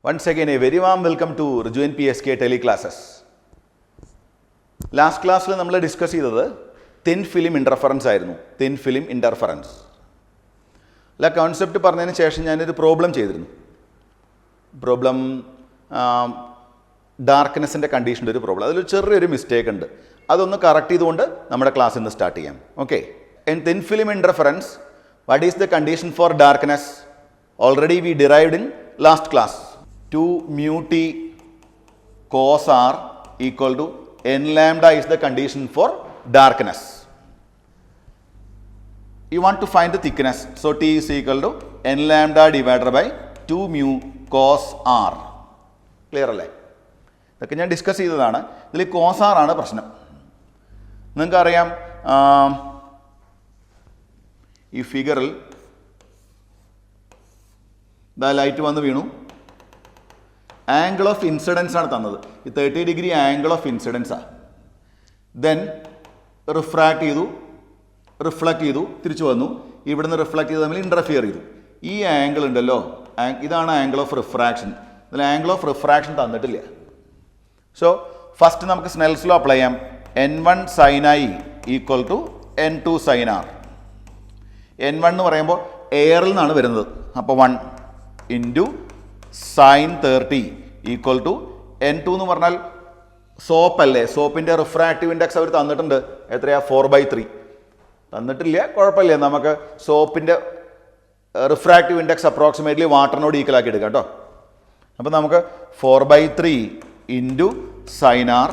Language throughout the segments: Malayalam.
Once again, a very warm welcome to Raju PSK teleclasses. Last class, we discussed thin film interference. Thin film interference. The concept is a problem. Problem darkness and condition problem. That's a mistake. That's correct. That's class start. Okay. In thin film interference, what is the condition for darkness? Already we derived in last class. 2 mu t cos r equal to n lambda is the condition for darkness. You want to find the thickness. So t is equal to n lambda divided by 2 mu cos r. Clear alle? ഇതൊക്കെ ഞാൻ ഡിസ്കസ് ചെയ്തതാണ്. ഇതിൽ cos r ആണ് പ്രശ്നം. നിങ്ങൾക്കറിയാം ഈ ഫിഗറിൽ ലൈറ്റ് വന്ന് വീണു. ആംഗിൾ ഓഫ് ഇൻസിഡൻസ് ആണ് തന്നത്. ഈ 30 ഡിഗ്രി ആംഗിൾ ഓഫ് ഇൻസിഡൻസാണ്. ദെൻ റിഫ്രാക്ട് ചെയ്തു, റിഫ്ലക്ട് ചെയ്തു, തിരിച്ചു വന്നു. ഇവിടുന്ന് റിഫ്ലക്ട് ചെയ്ത് തമ്മിൽ ഇൻ്റർഫിയർ ചെയ്തു. ഈ ആംഗിൾ ഉണ്ടല്ലോ, ഇതാണ് ആംഗിൾ ഓഫ് റിഫ്രാക്ഷൻ. ഇതിൽ ആംഗിൾ ഓഫ് റിഫ്രാക്ഷൻ തന്നിട്ടില്ല. സോ ഫസ്റ്റ് നമുക്ക് സ്നെൽസ് ലോ അപ്ലൈ ചെയ്യാം. n1 sin i equal to n2 sin r. n1 എന്ന് പറയുമ്പോൾ എയറിൽ നിന്നാണ് വരുന്നത്. അപ്പോൾ 1 into sin 30 equal to n2 എന്ന് പറഞ്ഞാൽ സോപ്പ് അല്ലേ. സോപ്പിൻ്റെ റിഫ്രാക്റ്റീവ് ഇൻഡെക്സ് അവർ തന്നിട്ടുണ്ട്. എത്രയാ? 4/3 തന്നിട്ടില്ല, കുഴപ്പമില്ല. നമുക്ക് സോപ്പിൻ്റെ റിഫ്രാക്റ്റീവ് ഇൻഡെക്സ് അപ്രോക്സിമേറ്റ്ലി വാട്ടറിനോട് ഈക്വൽ ആക്കി എടുക്കാം കേട്ടോ. അപ്പോൾ നമുക്ക് 4/3 into sin r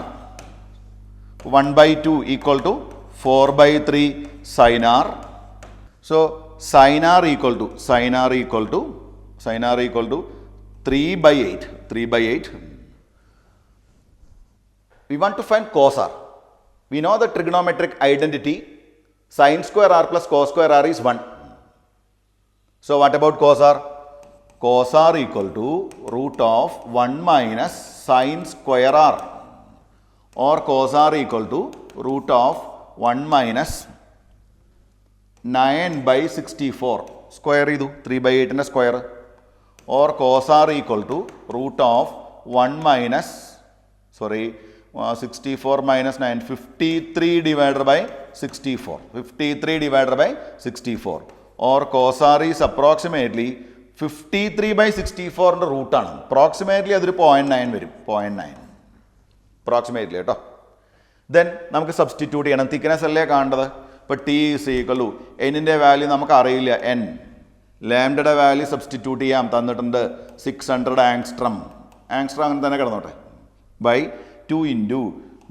1/2 equal to 4/3 sin r. So sin r equal to 3/8. 3/8. We want to find cos r. We know the trigonometric identity sin square r plus cos square r is 1. So what about cos r? Cos r equal to root of 1 minus sin square r, or cos r equal to root of 1 minus 9/64. Square idu 3/8 ന്റെ square, or cos r equal to root of 1 minus 64 minus 9, 53 divided by 64. 53 divided by 64. Or cos r is approximately 53/64 root ആണ്. approximately അതൊരു 0.9 വരും. 0.9 approximately കേട്ടോ. ദെൻ നമുക്ക് സബ്സ്റ്റിറ്റ്യൂട്ട് ചെയ്യണം. തിക്നെസ് അല്ലേ കാണേണ്ടത്. ഇപ്പോൾ ടി ഈസ് ഈക്വൽ ടു എന്നിൻ്റെ വാല്യൂ നമുക്ക് അറിയില്ല, n. ലാംഡയുടെ വാല്യൂ സബ്സ്റ്റിറ്റ്യൂട്ട് ചെയ്യാം, തന്നിട്ടുണ്ട് 600 ആങ്സ്ട്രം. ആങ്സ്ട്രം അങ്ങനെ തന്നെ കിടന്നോട്ടെ. ബൈ 2 ഇൻറ്റു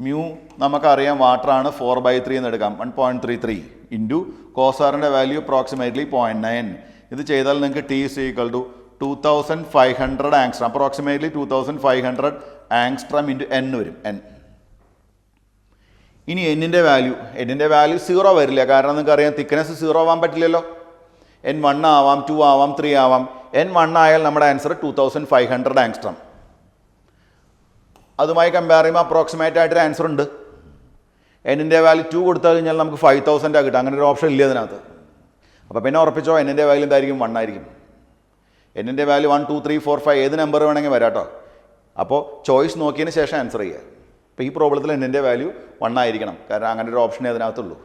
മ്യൂ നമുക്കറിയാം വാട്ടറാണ്, 4/3 എന്ന് എടുക്കാം, 1.33 ഇൻറ്റു കോസാറിൻ്റെ വാല്യൂ അപ്രോക്സിമേറ്റ്ലി 0.9. ഇത് ചെയ്താൽ നിങ്ങൾക്ക് T is equal to 2500 angstrom, approximately 2500 angstrom into n വരും. n. ഇനി എന്നിൻ്റെ വാല്യൂ 0 വരില്ല. കാരണം നിങ്ങൾക്കറിയാം തിക്നെസ് 0 ആവാൻ പറ്റില്ലല്ലോ. n1 ആവാം, 2 ആവാം, 3 ആവാം. n1 ആയാൽ നമ്മുടെ ആൻസർ 2500 ആങ്സ്ട്രം. അതുമായി കമ്പയർ ചെയ്യുമ്പോൾ അപ്രോക്സിമേറ്റ് ആയിട്ടൊരു ആൻസർ ഉണ്ട്. എന്നിൻ്റെ വാല്യൂ 2 കൊടുത്തു കഴിഞ്ഞാൽ നമുക്ക് 5000 കിട്ടും. അങ്ങനെ ഒരു ഓപ്ഷൻ ഇല്ല അതിനകത്ത്. അപ്പോൾ പിന്നെ ഉറപ്പിച്ചോ, എന്നിൻ്റെ വാല്യൂ എന്തായിരിക്കും? 1 ആയിരിക്കും. എന്നിൻ്റെ വാല്യൂ 1, 2, 3, 4, 5 ഏത് നമ്പർ വേണമെങ്കിൽ വരാം കേട്ടോ. അപ്പോൾ ചോയ്സ് നോക്കിയതിന് ശേഷം ആൻസർ ചെയ്യുക. അപ്പോൾ ഈ പ്രോബ്ലത്തിൽ എന്നിൻ്റെ വാല്യൂ 1 ആയിരിക്കണം. കാരണം അങ്ങനെ ഒരു ഓപ്ഷനേ അതിനകത്തുള്ളൂ.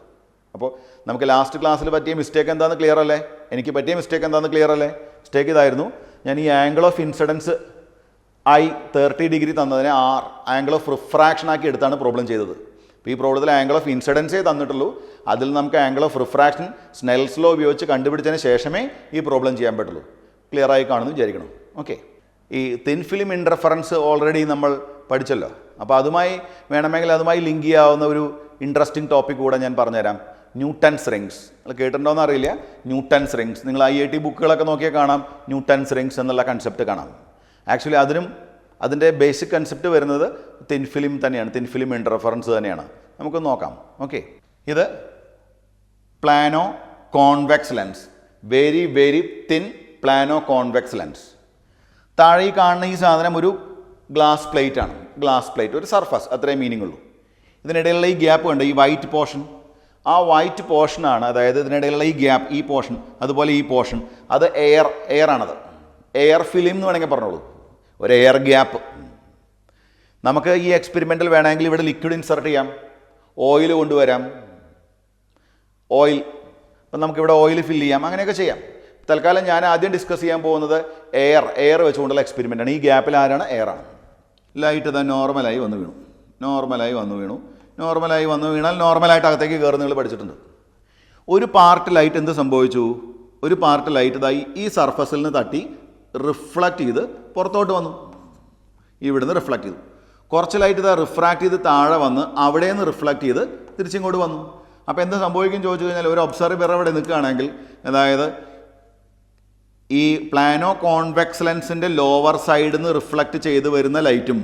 അപ്പോൾ നമുക്ക് ലാസ്റ്റ് ക്ലാസ്സിൽ പറ്റിയ മിസ്റ്റേക്ക് എന്താണെന്ന് ക്ലിയർ അല്ലേ? എനിക്ക് പറ്റിയ മിസ്റ്റേക്ക് എന്താണെന്ന് ക്ലിയർ അല്ലേ? മിസ്റ്റേക്ക് ഇതായിരുന്നു. ഞാൻ ഈ angle of incidence I 30 degree തന്നതിനെ r ആംഗിൾ ഓഫ് റിഫ്രാക്ഷൻ ആക്കി എടുത്താണ് പ്രോബ്ലം ചെയ്തത്. അപ്പോൾ ഈ പ്രോബ്ലത്തിൽ ആംഗിൾ ഓഫ് ഇൻസിഡൻസേ തന്നിട്ടുള്ളൂ. അതിൽ നമുക്ക് angle of refraction Snell's law ഉപയോഗിച്ച് കണ്ടുപിടിച്ചതിന് ശേഷമേ ഈ പ്രോബ്ലം ചെയ്യാൻ പറ്റുള്ളൂ. ക്ലിയർ ആയി കാണുമെന്ന് വിചാരിക്കണം. ഓക്കെ. ഈ തിൻ ഫിലിം ഇൻ്റർഫറൻസ് ഓൾറെഡി നമ്മൾ പഠിച്ചല്ലോ. അപ്പോൾ അതുമായി ലിങ്ക് ചെയ്യാവുന്ന ഒരു ഇൻട്രസ്റ്റിംഗ് ടോപ്പിക് കൂടെ ഞാൻ പറഞ്ഞുതരാം. Newton's rings. നിങ്ങൾ കേട്ടിട്ടുണ്ടോയെന്ന് അറിയില്ല. ന്യൂട്ടൺസ് റിങ്സ് നിങ്ങൾ IIT ബുക്കുകളൊക്കെ നോക്കിയാൽ കാണാം. ന്യൂട്ടൺസ് റിങ്സ് എന്നുള്ള കൺസെപ്റ്റ് കാണാം. ആക്ച്വലി അതിൻ്റെ ബേസിക് കൺസെപ്റ്റ് വരുന്നത് തിൻ ഫിലിം തന്നെയാണ്. തിൻ ഫിലിം ഇൻ്റർഫറൻസ് തന്നെയാണ്. നമുക്ക് നോക്കാം. ഓക്കെ. ഇത് plano convex lens. Very very thin plano convex lens. താഴെ ഈ കാണുന്ന ഈ സാധനം ഒരു ഗ്ലാസ് പ്ലേറ്റ് ആണ്. ഗ്ലാസ് പ്ലേറ്റ്, ഒരു സർഫസ്, അത്രയും മീനിങ് ഉള്ളൂ. ഇതിനിടയിലുള്ള ഈ ഗ്യാപ്പ് കണ്ട്, ഈ വൈറ്റ് പോർഷൻ, ആ വൈറ്റ് പോർഷനാണ്, അതായത് ഇതിനിടയിലുള്ള ഈ ഗ്യാപ്പ്, ഈ പോർഷൻ, അതുപോലെ ഈ പോർഷൻ, അത് എയർ ആണത്. എയർ ഫിലിം എന്ന് വേണമെങ്കിൽ പറഞ്ഞോളൂ. ഒരു എയർ ഗ്യാപ്പ്. നമുക്ക് ഈ എക്സ്പെരിമെൻറ്റിൽ വേണമെങ്കിൽ ഇവിടെ ലിക്വിഡ് ഇൻസർട്ട് ചെയ്യാം, ഓയിൽ കൊണ്ടുവരാം, ഓയിൽ, അപ്പം നമുക്കിവിടെ ഓയിൽ ഫില്ല് ചെയ്യാം, അങ്ങനെയൊക്കെ ചെയ്യാം. തൽക്കാലം ഞാൻ ആദ്യം ഡിസ്കസ് ചെയ്യാൻ പോകുന്നത് എയർ വെച്ചുകൊണ്ടുള്ള എക്സ്പെരിമെൻ്റാണ്. ഈ ഗ്യാപ്പിൽ ആരാണ്? എയറാണ്. ലൈറ്റ് ഇതാ നോർമലായി വന്ന് വീണു, നോർമലായി വന്ന് വീണാൽ നോർമലായിട്ട് അകത്തേക്ക് കയറുന്ന നിങ്ങൾ പഠിച്ചിട്ടുണ്ട്. ഒരു പാർട്ട് ലൈറ്റ് എന്ത് സംഭവിച്ചു? ഒരു പാർട്ട് ലൈറ്റ് ഇതായി ഈ സർഫസിൽ നിന്ന് തട്ടി റിഫ്ലക്റ്റ് ചെയ്ത് പുറത്തോട്ട് വന്നു, ഇവിടുന്ന് റിഫ്ലക്റ്റ് ചെയ്തു. കുറച്ച് ലൈറ്റ് ഇതാ റിഫ്രാക്റ്റ് ചെയ്ത് താഴെ വന്ന് അവിടെ നിന്ന് റിഫ്ലക്റ്റ് ചെയ്ത് തിരിച്ചിങ്ങോട്ട് വന്നു. അപ്പോൾ എന്ത് സംഭവിക്കും ചോദിച്ചു കഴിഞ്ഞാൽ, ഒരു ഒബ്സർവർ ഇവിടെ നിൽക്കുകയാണെങ്കിൽ, അതായത് ഈ പ്ലാനോ കോൺവെക്സ് ലെൻസിൻ്റെ ലോവർ സൈഡിൽ നിന്ന് റിഫ്ലക്റ്റ് ചെയ്ത് വരുന്ന ലൈറ്റും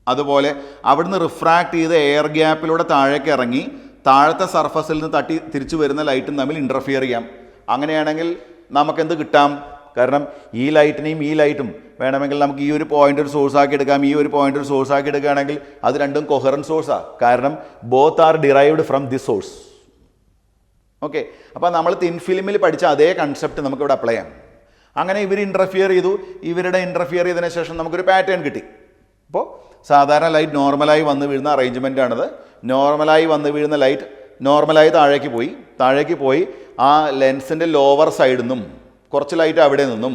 അതുപോലെ അവിടുന്ന് റിഫ്രാക്റ്റ് ചെയ്ത് എയർ ഗ്യാപ്പിലൂടെ താഴേക്ക് ഇറങ്ങി താഴത്തെ സർഫസിൽ നിന്ന് തട്ടി തിരിച്ചു വരുന്ന ലൈറ്റും തമ്മിൽ ഇൻ്റർഫിയർ ചെയ്യാം. അങ്ങനെയാണെങ്കിൽ നമുക്കെന്ത് കിട്ടാം? കാരണം ഈ ലൈറ്റിനെയും ഈ ലൈറ്റും വേണമെങ്കിൽ നമുക്ക് ഈ ഒരു പോയിന്റ് ഒരു സോഴ്സ് ആക്കി എടുക്കാം, ഈ ഒരു പോയിന്റ് ഒരു സോഴ്സ് ആക്കി എടുക്കുകയാണെങ്കിൽ അത് രണ്ടും കൊഹറൻറ്റ് സോഴ്സാണ്. കാരണം both are derived from this source. Okay, അപ്പോൾ നമ്മൾ തിൻ ഫിലിമിൽ പഠിച്ച അതേ കൺസെപ്റ്റ് നമുക്കിവിടെ അപ്ലൈ ചെയ്യാം. അങ്ങനെ ഇവർ ഇൻ്റർഫിയർ ചെയ്തു. ഇവരുടെ ഇൻ്റർഫിയർ ചെയ്തതിന് ശേഷം നമുക്കൊരു പാറ്റേൺ കിട്ടി. അപ്പോൾ സാധാരണ ലൈറ്റ് നോർമലായി വന്ന് വീഴുന്ന അറേഞ്ച്മെൻ്റ് ആണിത്. നോർമലായി വന്ന് വീഴുന്ന ലൈറ്റ് നോർമലായി താഴേക്ക് പോയി ആ ലെൻസിൻ്റെ ലോവർ സൈഡിൽ നിന്നും കുറച്ച് ലൈറ്റ് അവിടെ നിന്നും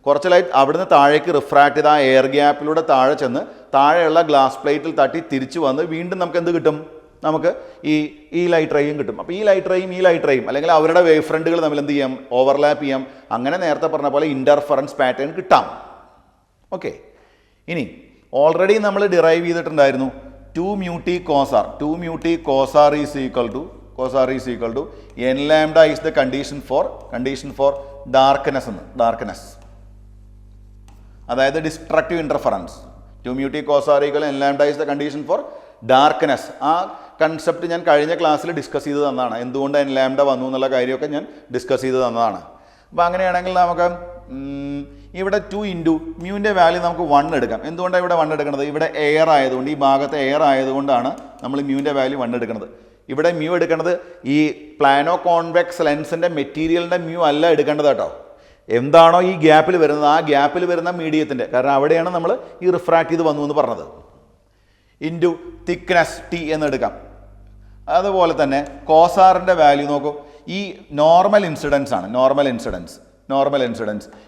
കുറച്ച് ലൈറ്റ് അവിടുന്ന് താഴേക്ക് റിഫ്രാക്റ്റ് ചെയ്ത് ആ എയർ ഗ്യാപ്പിലൂടെ താഴെ ചെന്ന് താഴെയുള്ള ഗ്ലാസ് പ്ലേറ്റിൽ തട്ടി തിരിച്ചു വന്ന് വീണ്ടും നമുക്ക് എന്ത് കിട്ടും? നമുക്ക് ഈ ലൈറ്റ് റേയും കിട്ടും. അപ്പോൾ ഈ ലൈറ്റ് റേയും അല്ലെങ്കിൽ അവരുടെ വേവ് ഫ്രണ്ടുകൾ തമ്മിൽ എന്ത് ചെയ്യാം? ഓവർലാപ്പ് ചെയ്യാം. അങ്ങനെ നേരത്തെ പറഞ്ഞ പോലെ ഇൻ്റർഫറൻസ് പാറ്റേൺ കിട്ടാം. ഓക്കെ, ഇനി ഓൾറെഡി നമ്മൾ ഡിറൈവ് ചെയ്തിട്ടുണ്ടായിരുന്നു 2 mu t cos r. 2 mu t cos r is equal to n lambda is the condition for darkness. അതായത് destructive interference. 2 mu t cos r equal n lambda is the condition for darkness. ആ കൺസെപ്റ്റ് ഞാൻ കഴിഞ്ഞ ക്ലാസ്സിൽ ഡിസ്കസ് ചെയ്ത് തന്നതാണ്. എന്തുകൊണ്ട് n lambda വന്നു എന്നുള്ള കാര്യമൊക്കെ ഞാൻ ഡിസ്കസ് ചെയ്ത് തന്നതാണ്. അപ്പോൾ അങ്ങനെയാണെങ്കിൽ നമുക്ക് ഇവിടെ 2 ഇൻറ്റു മ്യൂവിൻ്റെ വാല്യൂ നമുക്ക് 1 എടുക്കാം. എന്തുകൊണ്ടാണ് ഇവിടെ 1 എടുക്കുന്നത്? ഇവിടെ എയർ ആയതുകൊണ്ട്, ഈ ഭാഗത്ത് എയർ ആയതുകൊണ്ടാണ് നമ്മൾ മ്യൂവിൻ്റെ വാല്യൂ 1 എടുക്കുന്നത്. ഇവിടെ മ്യൂ എടുക്കേണ്ടത് ഈ പ്ലാനോ കോൺവെക്സ് ലെൻസിൻ്റെ മെറ്റീരിയലിൻ്റെ മ്യൂ അല്ല എടുക്കേണ്ടത് കേട്ടോ. എന്താണോ ഈ ഗ്യാപ്പിൽ വരുന്നത്, ആ ഗ്യാപ്പിൽ വരുന്ന മീഡിയത്തിൻ്റെ, കാരണം അവിടെയാണ് നമ്മൾ ഈ റിഫ്രാക്റ്റ് ചെയ്ത് വന്നു എന്ന് പറഞ്ഞത്. ഇൻറ്റു തിക്നെസ് ടി എന്നെടുക്കാം. അതുപോലെ തന്നെ കോസാറിൻ്റെ വാല്യൂ നോക്കൂ. ഈ നോർമൽ ഇൻസിഡൻസ്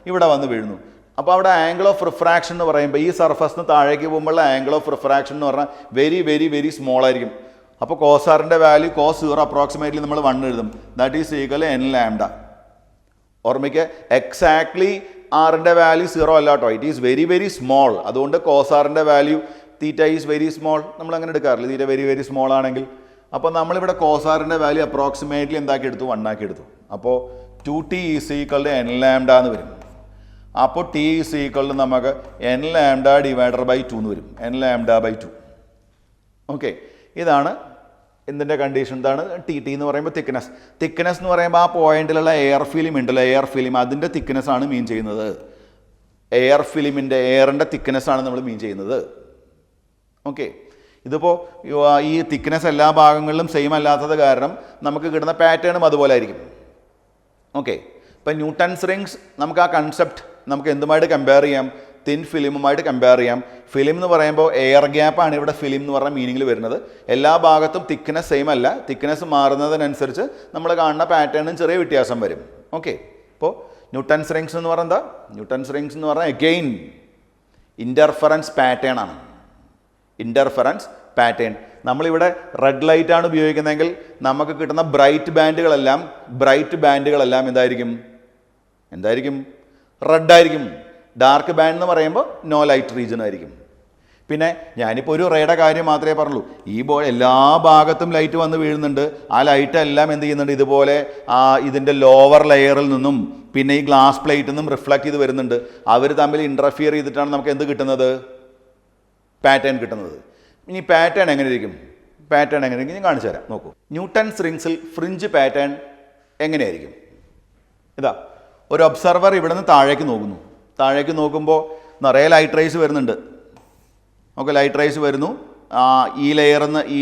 ഇവിടെ വന്ന് വീഴുന്നു. അപ്പോൾ അവിടെ ആംഗിൾ ഓഫ് റിഫ്രാക്ഷൻ എന്ന് പറയുമ്പോൾ ഈ സർഫസിന് താഴേക്ക് പോകുമ്പോഴുള്ള ആംഗിൾ ഓഫ് റിഫ്രാക്ഷൻ എന്ന് പറഞ്ഞാൽ വെരി വെരി വെരി സ്മോൾ ആയിരിക്കും. അപ്പോൾ കോസാറിൻ്റെ വാല്യൂ കോസ് 0 അപ്രോക്സിമേറ്റ്ലി നമ്മൾ 1 എഴുതും. That is equal n lambda. ഓർമ്മയ്ക്ക് എക്സാക്ട്ലി ആറിൻ്റെ വാല്യൂ 0 അല്ല കേട്ടോ, it is very very small. അതുകൊണ്ട് കോസാറിൻ്റെ value theta is very small. നമ്മൾ അങ്ങനെ എടുക്കാറില്ല, തീറ്റ വെരി വെരി സ്മോൾ ആണെങ്കിൽ. അപ്പോൾ നമ്മളിവിടെ കോസാറിൻ്റെ വാല്യൂ അപ്രോക്സിമേറ്റ്ലി എന്താക്കി എടുത്തു? 1 ആക്കി എടുത്തു. അപ്പോൾ 2t is equal to n lambda എന്ന് വരും. അപ്പോൾ t ഈസ് ഈക്വൽ ടു നമുക്ക് n ലാംഡ ഡിവൈഡർ ബൈ 2 എന്ന് വരും. n lambda by 2. ഓക്കെ, ഇതാണ് എന്തിൻ്റെ കണ്ടീഷൻ? എന്താണ് ടി എന്ന് പറയുമ്പോൾ തിക്നെസ് എന്ന് പറയുമ്പോൾ ആ പോയിന്റിലുള്ള എയർ ഫിലിം ഉണ്ടല്ലോ, എയർ ഫിലിം, അതിൻ്റെ തിക്നെസ് ആണ് മീൻ ചെയ്യുന്നത്. എയറിൻ്റെ തിക്നെസ് ആണ് നമ്മൾ മീൻ ചെയ്യുന്നത്. ഓക്കെ, ഇതിപ്പോൾ ഈ തിക്നെസ് എല്ലാ ഭാഗങ്ങളിലും സെയിം അല്ലാത്തത് കാരണം നമുക്ക് കിട്ടുന്ന പാറ്റേണും അതുപോലെ ആയിരിക്കും. ഓക്കെ, ഇപ്പം ന്യൂട്ടൺസ് റിങ്സ് നമുക്ക് ആ കൺസെപ്റ്റ് നമുക്ക് എന്തുമായിട്ട് കമ്പയർ ചെയ്യാം? തിൻ ഫിലിമുമായിട്ട് കമ്പയർ ചെയ്യാം. ഫിലിം എന്ന് പറയുമ്പോൾ എയർ ഗ്യാപ്പാണ് ഇവിടെ ഫിലിം എന്ന് പറഞ്ഞ മീനിങ്ങിൽ വരുന്നത്. എല്ലാ ഭാഗത്തും തിക്നെസ് സെയിം അല്ല, തിക്നെസ് മാറുന്നതിനനുസരിച്ച് നമ്മൾ കാണുന്ന പാറ്റേണും ചെറിയ വ്യത്യാസം വരും. ഓക്കെ, ഇപ്പോൾ ന്യൂട്ടൺസ് റിങ്സ് എന്ന് പറഞ്ഞാൽ അഗെയിൻ ഇൻ്റർഫറൻസ് പാറ്റേൺ ആണ്. ഇൻ്റർഫറൻസ് പാറ്റേൺ നമ്മളിവിടെ റെഡ് ലൈറ്റ് ആണ് ഉപയോഗിക്കുന്നതെങ്കിൽ നമുക്ക് കിട്ടുന്ന ബ്രൈറ്റ് ബാൻഡുകളെല്ലാം എന്തായിരിക്കും? റെഡ് ആയിരിക്കും. ഡാർക്ക് ബാൻഡ് എന്ന് പറയുമ്പോൾ നോ ലൈറ്റ് റീജിയൻ ആയിരിക്കും. പിന്നെ ഞാനിപ്പോൾ ഒരു റേയുടെ കാര്യം മാത്രമേ പറഞ്ഞുള്ളൂ. എല്ലാ ഭാഗത്തും ലൈറ്റ് വന്ന് വീഴുന്നുണ്ട്. ആ ലൈറ്റ് എല്ലാം എന്ത് ചെയ്യുന്നുണ്ട്? ഇതുപോലെ ഇതിൻ്റെ ലോവർ ലെയറിൽ നിന്നും പിന്നെ ഈ ഗ്ലാസ് പ്ലേറ്റിൽ നിന്നും റിഫ്ലക്റ്റ് ചെയ്ത് വരുന്നുണ്ട്. അവർ തമ്മിൽ ഇൻ്റർഫിയർ ചെയ്തിട്ടാണ് നമുക്ക് എന്ത് കിട്ടുന്നത്? പാറ്റേൺ കിട്ടുന്നത്. ഇനി പാറ്റേൺ എങ്ങനെ ഇരിക്കും ഞാൻ കാണിച്ചു തരാം. നോക്കൂ, ന്യൂട്ടൺസ് റിങ്സിൽ ഫ്രിഞ്ച് പാറ്റേൺ എങ്ങനെയായിരിക്കും? ഇതാ, ഒരു ഒബ്സർവർ ഇവിടെ നിന്ന് താഴേക്ക് നോക്കുമ്പോൾ നിറയെ ലൈറ്റ് റേസ് വരുന്നുണ്ട്. ഓക്കെ, ലൈറ്റ് റേസ് വരുന്നു. ഈ ലെയറിൽ നിന്ന് ഈ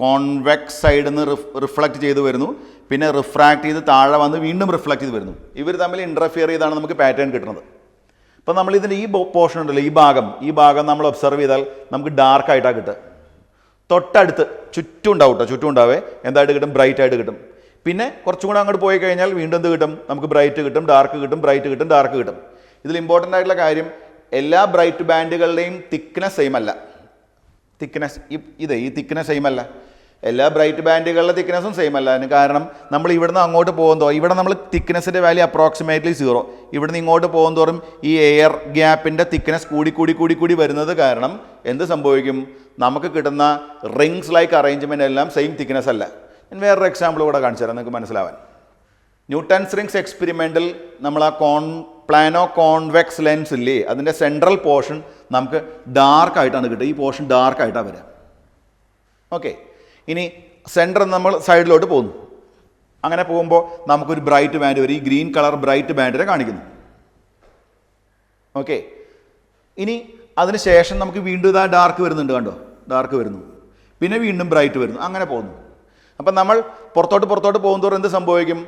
കോൺവെക്സ് സൈഡിൽ നിന്ന് റിഫ്ലക്റ്റ് ചെയ്ത് വരുന്നു. പിന്നെ റിഫ്രാക്റ്റ് ചെയ്ത് താഴെ വന്ന് വീണ്ടും റിഫ്ലക്റ്റ് ചെയ്ത് വരുന്നു. ഇവർ തമ്മിൽ ഇൻ്റർഫിയർ ചെയ്താണ് നമുക്ക് പാറ്റേൺ കിട്ടുന്നത്. ഇപ്പം നമ്മൾ ഇതിൻ്റെ ഈ പോർഷൻ ഉണ്ടല്ലോ, ഈ ഭാഗം നമ്മൾ ഒബ്സർവ് ചെയ്താൽ നമുക്ക് ഡാർക്കായിട്ടാണ് കിട്ടുക. തൊട്ടടുത്ത് ചുറ്റും ഉണ്ടാവും കേട്ടോ, ചുറ്റും ഉണ്ടാവേ എന്തായിട്ട് കിട്ടും? ബ്രൈറ്റ് ആയിട്ട് കിട്ടും. പിന്നെ കുറച്ചും കൂടെ അങ്ങോട്ട് പോയി കഴിഞ്ഞാൽ വീണ്ടും എന്ത് കിട്ടും? നമുക്ക് ബ്രൈറ്റ് കിട്ടും, ഡാർക്ക് കിട്ടും, ബ്രൈറ്റ് കിട്ടും, ഡാർക്ക് കിട്ടും. ഇതിൽ ഇമ്പോർട്ടൻ്റ് ആയിട്ടുള്ള കാര്യം, എല്ലാ ബ്രൈറ്റ് ബാൻഡുകളുടെയും തിക്നെസ് സെയിം അല്ല. തിക്നെസ് ഈ തിക്നെസ് സെയിം അല്ല. എല്ലാ ബ്രൈറ്റ് ബാൻഡുകളുടെ തിക്നെസ്സും സെയിം അല്ല. അതിന് കാരണം നമ്മൾ ഇവിടുന്ന് അങ്ങോട്ട് പോകുമ്പോൾ ഇവിടെ നമ്മൾ തിക്നെസ്സിൻ്റെ വാല്യൂ അപ്രോക്സിമേറ്റ്ലി 0. ഇവിടുന്ന് ഇങ്ങോട്ട് പോകുന്തോറും ഈ എയർ ഗ്യാപ്പിൻ്റെ തിക്നെസ് കൂടി വരുന്നത് കാരണം എന്ത് സംഭവിക്കും? നമുക്ക് കിട്ടുന്ന റിങ്സ് ലൈക്ക് അറേഞ്ച്മെൻ്റ് എല്ലാം സെയിം തിക്നെസ് അല്ല. ഞാൻ വേറൊരു എക്സാമ്പിൾ കൂടെ കാണിച്ചു തരാം നിങ്ങൾക്ക് മനസ്സിലാവാൻ. ന്യൂട്ടൺസ് റിങ്സ് എക്സ്പെരിമെൻറ്റിൽ നമ്മൾ ആ പ്ലാനോ കോൺവെക്സ് ലെൻസ് ഇല്ലേ, അതിൻ്റെ സെൻട്രൽ പോർഷൻ നമുക്ക് ഡാർക്കായിട്ടാണ് കിട്ടുക. ഈ പോർഷൻ ഡാർക്കായിട്ടാണ് വരിക. ഓക്കെ, ഇനി സെൻറ്റർ നമ്മൾ സൈഡിലോട്ട് പോകുന്നു. അങ്ങനെ പോകുമ്പോൾ നമുക്കൊരു ബ്രൈറ്റ് ബാൻഡ് വരും. ഈ ഗ്രീൻ കളർ ബ്രൈറ്റ് ബാൻഡിനെ കാണിക്കുന്നു. ഓക്കെ, ഇനി അതിന് ശേഷം നമുക്ക് വീണ്ടും ഇതാ ഡാർക്ക് വരുന്നുണ്ട്, കണ്ടോ? ഡാർക്ക് വരുന്നു, പിന്നെ വീണ്ടും ബ്രൈറ്റ് വരുന്നു, അങ്ങനെ പോകുന്നു. അപ്പം നമ്മൾ പുറത്തോട്ട് പോകുന്നതോറും എന്ത് സംഭവിക്കും?